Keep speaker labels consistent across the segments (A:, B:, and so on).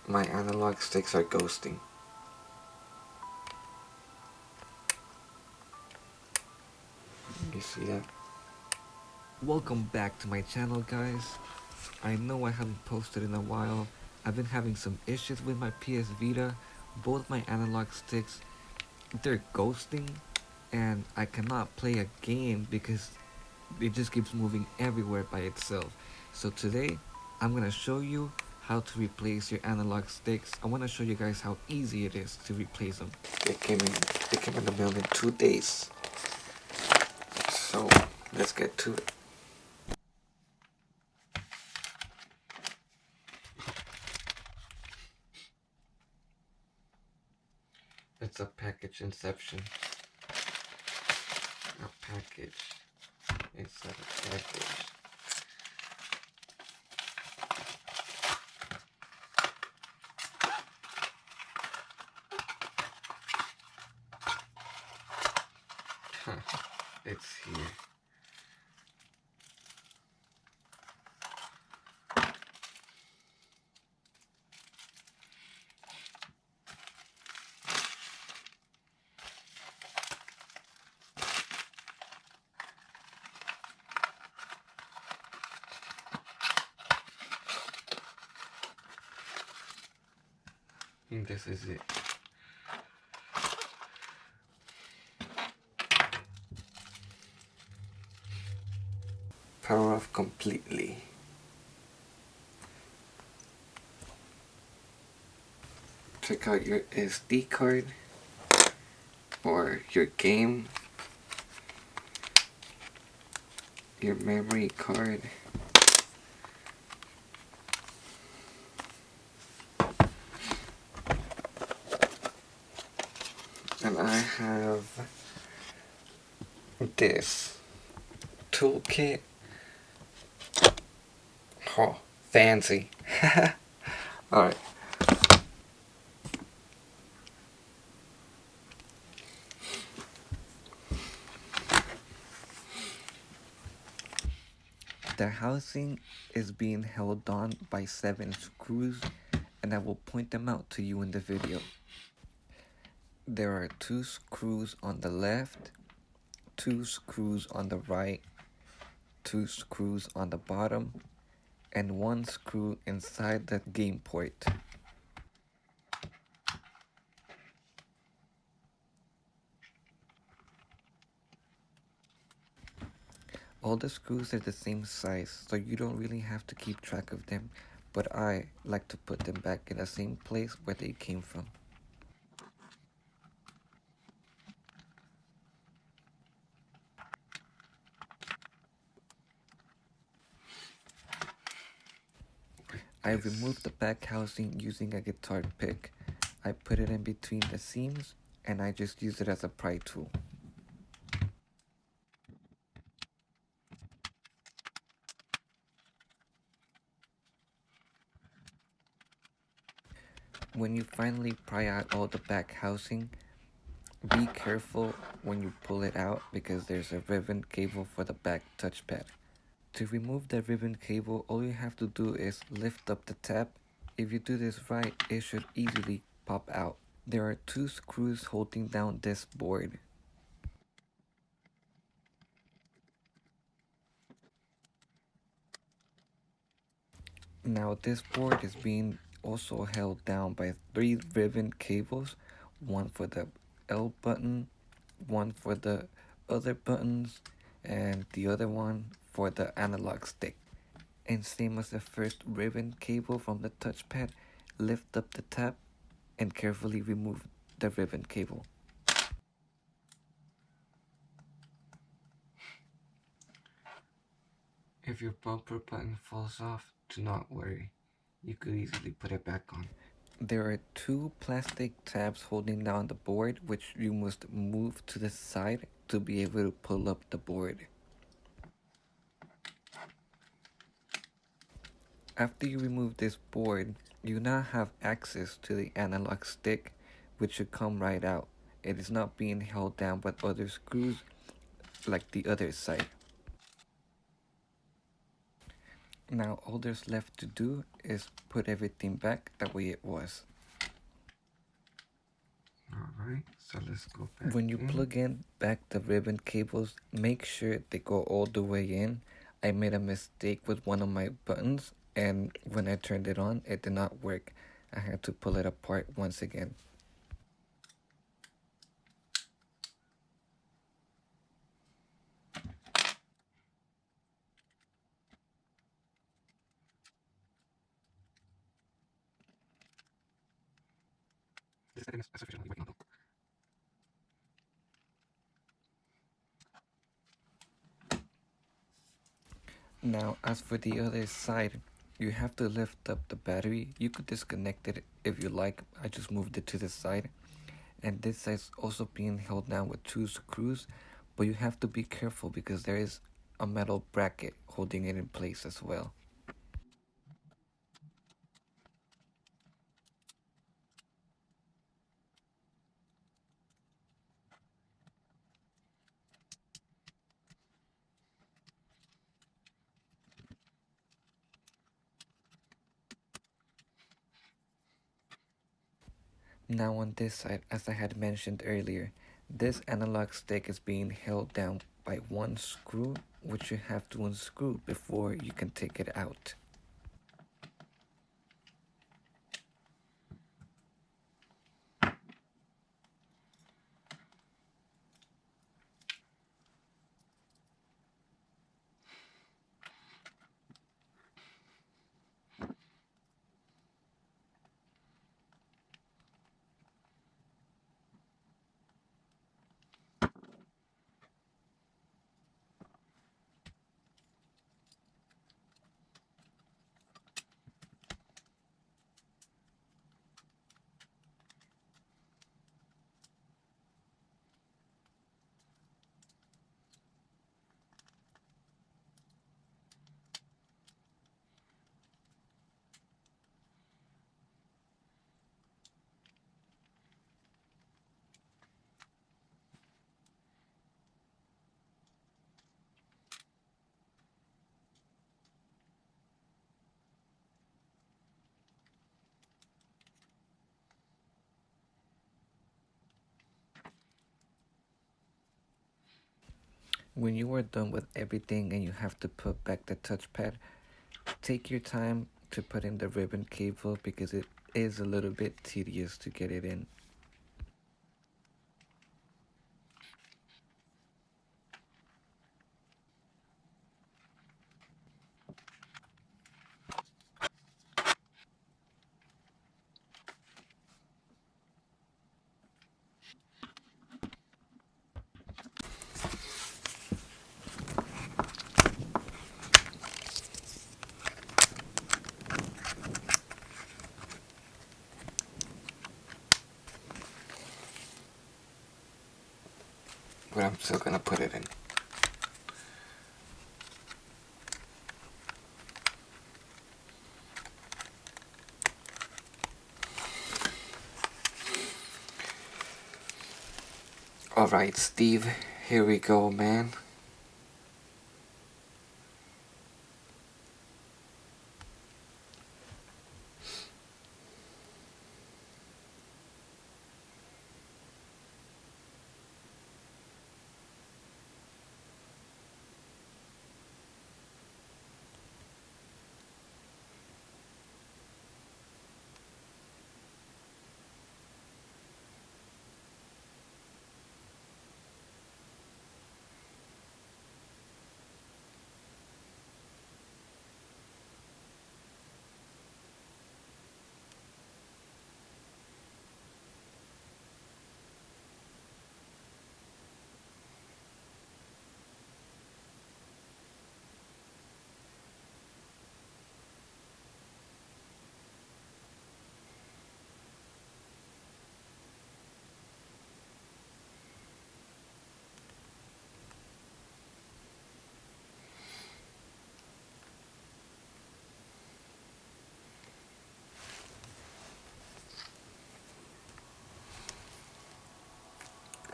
A: My analog sticks are ghosting. You see that?
B: Welcome back to my channel, guys. I know I haven't posted in a while. I've been having some issues with my PS Vita. Both my analog sticks, they're ghosting, and I cannot play a game because it just keeps moving everywhere by itself. So today, I'm gonna show you how to replace your analog sticks. I wanna show you guys how easy it is to replace them.
A: It came in the mail in 2 days. So let's get to it. It's a package inception. A package inside a package. It's here. And this is it. Power off completely. Check out your SD card or your game, your memory card. And I have this toolkit. Oh, fancy. Alright.
B: The housing is being held on by 7 screws, and I will point them out to you in the video. There are 2 screws on the left, 2 screws on the right, 2 screws on the bottom, and 1 screw inside the game port. All the screws are the same size, so you don't really have to keep track of them, but I like to put them back in the same place where they came from. I removed the back housing using a guitar pick. I put it in between the seams and I just use it as a pry tool. When you finally pry out all the back housing, be careful when you pull it out because there's a ribbon cable for the back touchpad. To remove the ribbon cable, all you have to do is lift up the tab. If you do this right, it should easily pop out. There are 2 screws holding down this board. Now this board is being also held down by 3 ribbon cables, one for the L button, one for the other buttons, and the other one for the analog stick. And same as the first ribbon cable from the touchpad, lift up the tab and carefully remove the ribbon cable.
A: If your bumper button falls off, do not worry. You could easily put it back on.
B: There are 2 plastic tabs holding down the board, which you must move to the side to be able to pull up the board. After you remove this board, you now have access to the analog stick, which should come right out. It is not being held down by other screws like the other side. Now all there's left to do is put everything back the way it was.
A: Alright, so let's go back
B: When you plug in back the ribbon cables, make sure they go all the way in. I made a mistake with one of my buttons, and when I turned it on, it did not work. I had to pull it apart once again.
A: This setting is sufficiently wet now.
B: Now, as for the other side, you have to lift up the battery. You could disconnect it if you like. I just moved it to the side. And this side's also being held down with 2 screws, but you have to be careful because there is a metal bracket holding it in place as well. Now on this side, as I had mentioned earlier, this analog stick is being held down by 1 screw, which you have to unscrew before you can take it out. When you are done with everything and you have to put back the touchpad, take your time to put in the ribbon cable because it is a little bit tedious to get it in.
A: But I'm still gonna put it in. Alright, Steve, here we go, man.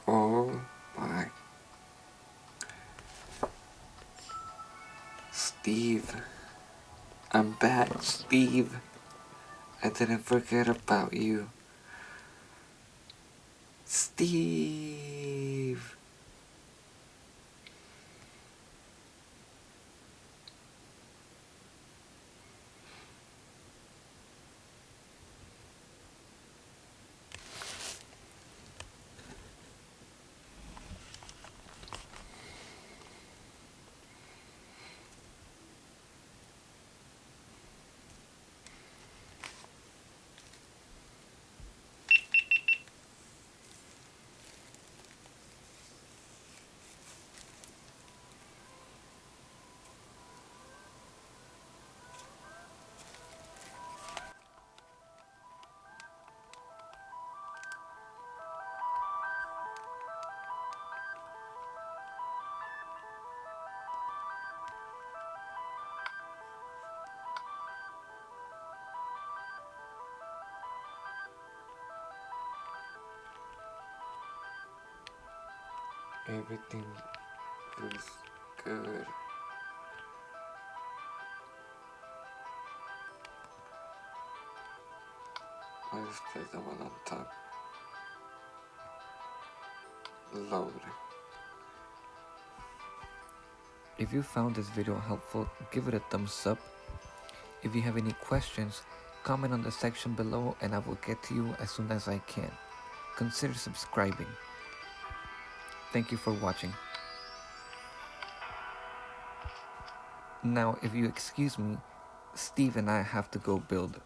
A: Oh my. Steve, I'm back, Steve. I didn't forget about you. Steve! Everything feels good. I just play the one on top. Load.
B: If you found this video helpful, give it a thumbs up. If you have any questions, comment on the section below and I will get to you as soon as I can. Consider subscribing. Thank you for watching. Now, if you excuse me, Steve and I have to go build.